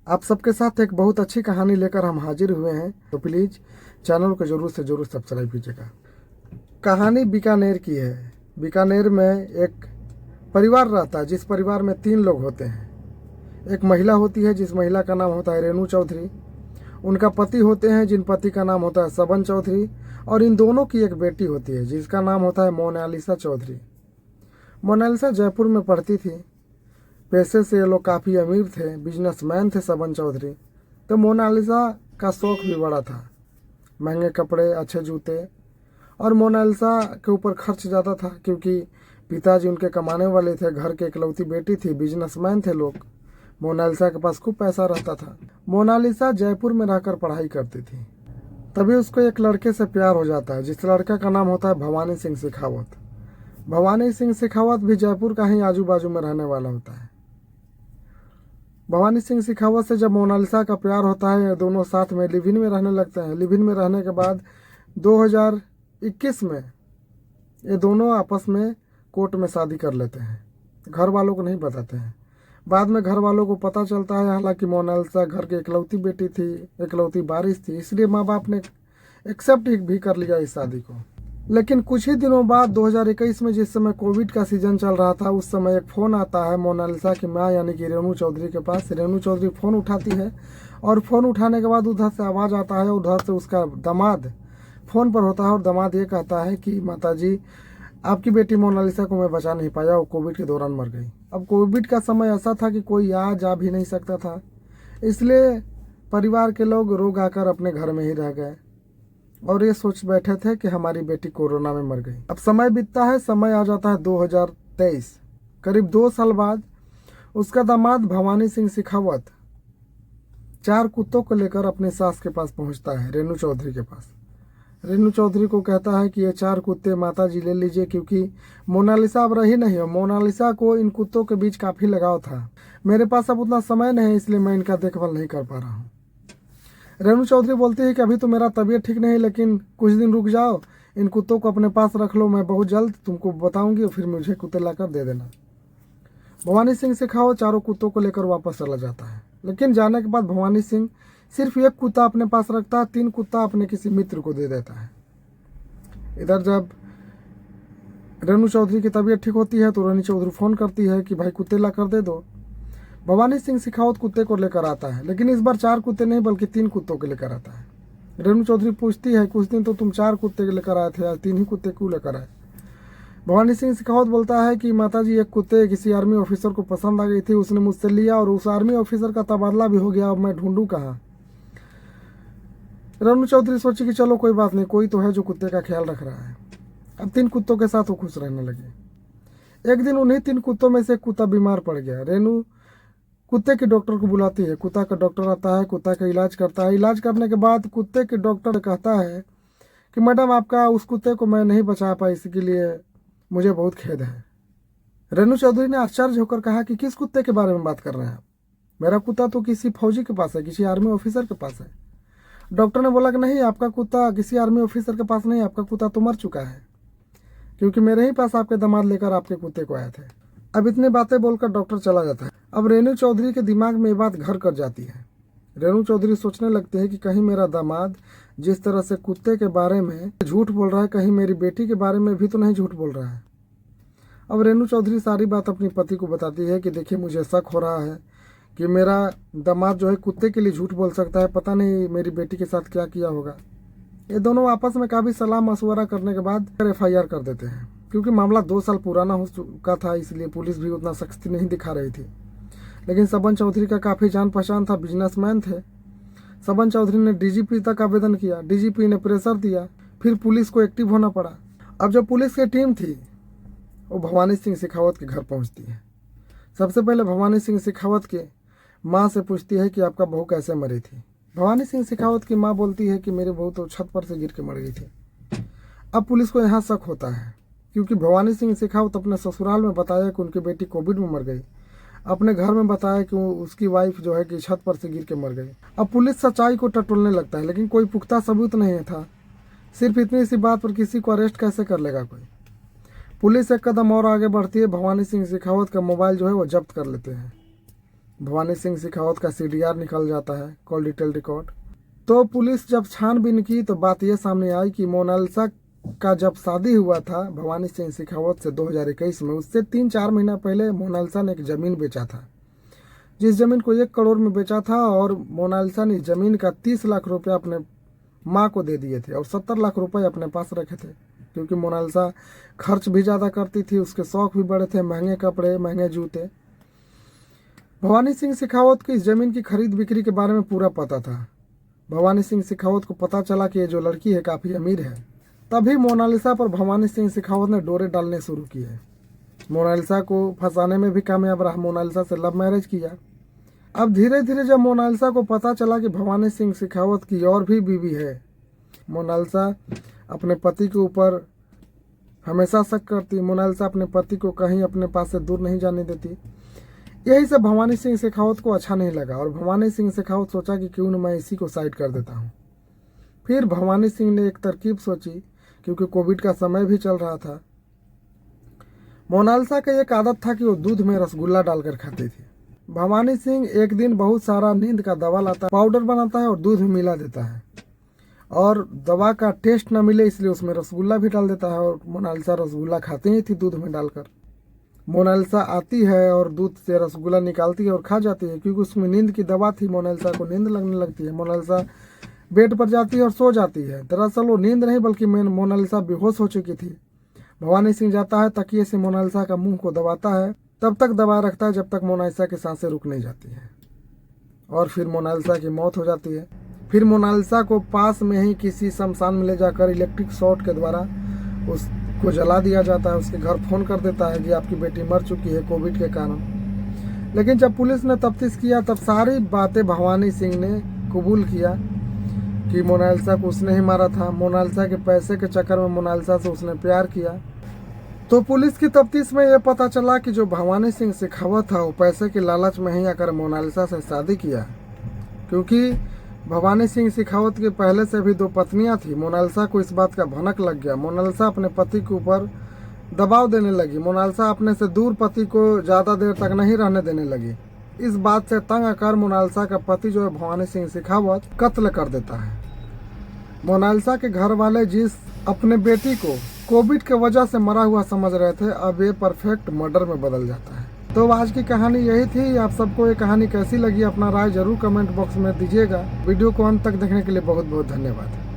आप सबके साथ एक बहुत अच्छी कहानी लेकर हम हाजिर हुए हैं, तो प्लीज़ चैनल को ज़रूर से ज़रूर सब्सक्राइब कीजिएगा। कहानी बीकानेर की है। बीकानेर में एक परिवार रहता है, जिस परिवार में 3 लोग होते हैं। एक महिला होती है, जिस महिला का नाम होता है रेणु चौधरी। उनका पति होते हैं, जिन पति का नाम होता है सबन चौधरी। और इन दोनों की एक बेटी होती है, जिसका नाम होता है मोनालिसा चौधरी। मोनालिसा जयपुर में पढ़ती थी। पैसे से ये लोग काफ़ी अमीर थे, बिजनेसमैन थे सबन चौधरी। तो मोनालिसा का शौक भी बड़ा था, महंगे कपड़े, अच्छे जूते। और मोनालिसा के ऊपर खर्च ज़्यादा था, क्योंकि पिताजी उनके कमाने वाले थे, घर के इकलौती बेटी थी, बिजनेसमैन थे लोग। मोनालिसा के पास खूब पैसा रहता था। मोनालिसा जयपुर में रहकर पढ़ाई करती थी। तभी उसको एक लड़के से प्यार हो जाता है, जिस लड़का का नाम होता है भवानी सिंह शेखावत। भवानी सिंह शेखावत भी जयपुर का ही आजू बाजू में रहने वाला होता है। भवानी सिंह शेखावत से जब मोनालिसा का प्यार होता है, ये दोनों साथ में लिव इन में रहने लगते हैं। लिव इन में रहने के बाद 2021 में ये दोनों आपस में कोर्ट में शादी कर लेते हैं। घर वालों को नहीं बताते हैं। बाद में घर वालों को पता चलता है, हालांकि मोनालिसा घर की इकलौती बेटी थी, इकलौती वारिस थी, इसलिए माँ बाप ने एक्सेप्ट भी कर लिया इस शादी को। लेकिन कुछ ही दिनों बाद 2021 में, जिस समय कोविड का सीजन चल रहा था, उस समय एक फ़ोन आता है मोनालिसा की माँ यानी कि रेणु चौधरी के पास। रेणु चौधरी फ़ोन उठाती है, और फ़ोन उठाने के बाद उधर से आवाज़ आता है, उधर से उसका दामाद फ़ोन पर होता है। और दामाद ये कहता है कि माताजी, आपकी बेटी मोनालिसा को मैं बचा नहीं पाया, वो कोविड के दौरान मर गई। अब कोविड का समय ऐसा था कि कोई आ जा भी नहीं सकता था, इसलिए परिवार के लोग रोग आकर अपने घर में ही रह गए और ये सोच बैठे थे कि हमारी बेटी कोरोना में मर गई। अब समय बीतता है, समय आ जाता है 2023। करीब 2 साल बाद उसका दामाद भवानी सिंह शेखावत 4 कुत्तों को लेकर अपने सास के पास पहुंचता है, रेणु चौधरी के पास। रेणु चौधरी को कहता है कि ये 4 कुत्ते माताजी ले लीजिए, क्योंकि मोनालिसा अब रही नहीं है। मोनालिसा को इन कुत्तों के बीच काफ़ी लगाव था। मेरे पास अब उतना समय नहीं है, इसलिए मैं इनका देखभाल नहीं कर पा रहा हूँ। रेणु चौधरी बोलती है कि अभी तो मेरा तबीयत ठीक नहीं, लेकिन कुछ दिन रुक जाओ, इन कुत्तों को अपने पास रख लो, मैं बहुत जल्द तुमको बताऊंगी और फिर मुझे कुत्ते लाकर दे देना। भवानी सिंह शेखावत 4 कुत्तों को लेकर वापस चला जाता है, लेकिन जाने के बाद भवानी सिंह सिर्फ 1 कुत्ता अपने पास रखता है, 3 कुत्ता अपने किसी मित्र को दे देता है। इधर जब रेणु चौधरी की तबीयत ठीक होती है, तो रेणु चौधरी फ़ोन करती है कि भाई कुत्ते ला कर दे दो। भवानी सिंह शेखावत कुत्ते को लेकर आता है, लेकिन इस बार 4 कुत्ते नहीं बल्कि 3 कुत्तों को लेकर आता है। रेणु चौधरी पूछती है, कुछ दिन तो तुम 4 कुत्ते लेकर आए थे, आज 3 ही कुत्ते क्यों लेकर आए? भवानी सिंह शेखावत बोलता है कि माताजी, एक कुत्ते किसी आर्मी ऑफिसर को पसंद आ गई थी, उसने मुझसे लिया और उस आर्मी ऑफिसर का तबादला भी हो गया, अब मैं ढूंढूं कहाँ। रेणु चौधरी सोची कि चलो कोई बात नहीं, कोई तो है जो कुत्ते का ख्याल रख रहा है। अब 3 कुत्तों के साथ वो खुश रहने लगे। एक दिन उन्हीं 3 कुत्तों में से एक कुत्ता बीमार पड़ गया। रेणु कुत्ते के डॉक्टर को बुलाती है। कुत्ता का डॉक्टर आता है, कुत्ता का इलाज करता है। इलाज करने के बाद कुत्ते के डॉक्टर कहता है कि मैडम, आपका उस कुत्ते को मैं नहीं बचा पाई, इसके लिए मुझे बहुत खेद है। रेणु चौधरी ने आश्चर्य होकर कहा कि किस कुत्ते के बारे में बात कर रहे हैं आप? मेरा कुत्ता तो किसी फौजी के पास है, किसी आर्मी ऑफिसर के पास है। डॉक्टर ने बोला कि नहीं, आपका कुत्ता किसी आर्मी ऑफिसर के पास नहीं, आपका कुत्ता तो मर चुका है, क्योंकि मेरे ही पास आपके दामाद लेकर आपके कुत्ते को आए थे। अब इतनी बातें बोलकर डॉक्टर चला जाता है। अब रेणु चौधरी के दिमाग में ये बात घर कर जाती है। रेणु चौधरी सोचने लगते हैं कि कहीं मेरा दामाद जिस तरह से कुत्ते के बारे में झूठ बोल रहा है, कहीं मेरी बेटी के बारे में भी तो नहीं झूठ बोल रहा है। अब रेणु चौधरी सारी बात अपने पति को बताती है कि देखिए, मुझे शक हो रहा है कि मेरा दामाद जो है कुत्ते के लिए झूठ बोल सकता है, पता नहीं मेरी बेटी के साथ क्या किया होगा। ये दोनों आपस में काफ़ी सलाह मशवरा करने के बाद FIR कर देते हैं। क्योंकि मामला 2 साल पुराना हो चुका था, इसलिए पुलिस भी उतना सख्ती नहीं दिखा रही थी। लेकिन सबन चौधरी का काफ़ी जान पहचान था, बिजनेसमैन थे। सबन चौधरी ने DGP तक आवेदन किया, DGP ने प्रेशर दिया, फिर पुलिस को एक्टिव होना पड़ा। अब जो पुलिस की टीम थी, वो भवानी सिंह शेखावत के घर पहुंचती है। सबसे पहले भवानी सिंह शेखावत के माँ से पूछती है कि आपका बहू कैसे मरी थी। भवानी सिंह शेखावत की माँ बोलती है कि मेरी बहू तो छत पर से गिर के मर गई थी। अब पुलिस को यहाँ शक होता है, क्योंकि भवानी सिंह शेखावत अपने ससुराल में बताया कि उनकी बेटी कोविड में मर गई, अपने घर में बताया कि उसकी वाइफ जो है कि छत पर से गिर के मर गई। अब पुलिस सच्चाई को टटोलने लगता है, लेकिन कोई पुख्ता सबूत नहीं था। सिर्फ इतनी सी बात पर किसी को अरेस्ट कैसे कर लेगा कोई। पुलिस एक कदम और आगे बढ़ती है, भवानी सिंह शेखावत का मोबाइल जो है वो जब्त कर लेते हैं। भवानी सिंह शेखावत का CDR निकल जाता है, कॉल डिटेल रिकॉर्ड। तो पुलिस जब छानबीन की तो बात यह सामने आई कि मोनालिसा का जब शादी हुआ था भवानी सिंह शेखावत से 2021 में, उससे 3-4 महीना पहले मोनालिसा ने एक ज़मीन बेचा था, जिस ज़मीन को 1 करोड़ में बेचा था। और मोनालिसा ने ज़मीन का 30 लाख रुपया अपने माँ को दे दिए थे और 70 लाख रुपए अपने पास रखे थे, क्योंकि मोनालिसा खर्च भी ज़्यादा करती थी, उसके शौक भी बड़े थे, महंगे कपड़े, महंगे जूते। भवानी सिंह शेखावत को इस ज़मीन की खरीद बिक्री के बारे में पूरा पता था। भवानी सिंह शेखावत को पता चला कि ये जो लड़की है काफ़ी अमीर है, तभी मोनालिसा पर भवानी सिंह शेखावत ने डोरे डालने शुरू किए। मोनालिसा को फंसाने में भी कामयाब रहा, मोनालिसा से लव मैरिज किया। अब धीरे धीरे जब मोनालिसा को पता चला कि भवानी सिंह शेखावत की और भी बीवी है, मोनालिसा अपने पति के ऊपर हमेशा शक करती। मोनालिसा अपने पति को कहीं अपने पास से दूर नहीं जाने देती। यही सब भवानी सिंह शेखावत को अच्छा नहीं लगा और भवानी सिंह शेखावत सोचा कि क्यों न मैं इसी को साइड कर देता हूँ। फिर भवानी सिंह ने एक तरकीब सोची, क्योंकि कोविड का समय भी चल रहा था। मोनालिसा का एक आदत था कि वो दूध में रसगुल्ला डालकर खाती थी। भवानी सिंह एक दिन बहुत सारा नींद का दवा लाता है, पाउडर बनाता है और दूध में मिला देता है, और दवा का टेस्ट न मिले इसलिए उसमें रसगुल्ला भी डाल देता है। और मोनालिसा रसगुल्ला खाती ही थी दूध में डालकर। मोनालिसा आती है और दूध से रसगुल्ला निकालती है और खा जाती है, क्योंकि उसमें नींद की दवा थी। मोनालिसा को नींद लगने लगती है, मोनालिसा बेड पर जाती है और सो जाती है। दरअसल वो नींद नहीं बल्कि मोनालिसा बेहोश हो चुकी थी। भवानी सिंह जाता है, तकिए से मोनालिसा का मुंह को दबाता है, तब तक दबाए रखता है जब तक मोनालिसा की सांसें रुक नहीं जाती है, और फिर मोनालिसा की मौत हो जाती है। फिर मोनालिसा को पास में ही किसी शमशान में ले जाकर इलेक्ट्रिक शॉर्ट के द्वारा उसको जला दिया जाता है। उसके घर फोन कर देता है कि आपकी बेटी मर चुकी है कोविड के कारण। लेकिन जब पुलिस ने तफ्तीश किया तब सारी बातें भवानी सिंह ने कबूल किया कि मोनालिसा को उसने ही मारा था। मोनालिसा के पैसे के चक्कर में मोनालिसा से उसने प्यार किया। तो पुलिस की तफ्तीश में यह पता चला कि जो भवानी सिंह शेखावत था वो पैसे के लालच में ही आकर मोनालिसा से शादी किया, क्योंकि भवानी सिंह शेखावत के पहले से भी 2 पत्नियां थी। मोनालिसा को इस बात का भनक लग गया। मोनालिसा अपने पति के ऊपर दबाव देने लगी। मोनालिसा अपने से दूर पति को ज़्यादा देर तक नहीं रहने देने लगी। इस बात से तंग आकर मोनालिसा का पति जो है भवानी सिंह शेखावत कत्ल कर देता है। मोनालिसा के घर वाले जिस अपने बेटी को कोविड के वजह से मरा हुआ समझ रहे थे, अब ये परफेक्ट मर्डर में बदल जाता है। तो आज की कहानी यही थी। आप सबको ये कहानी कैसी लगी अपना राय जरूर कमेंट बॉक्स में दीजिएगा। वीडियो को अंत तक देखने के लिए बहुत बहुत धन्यवाद।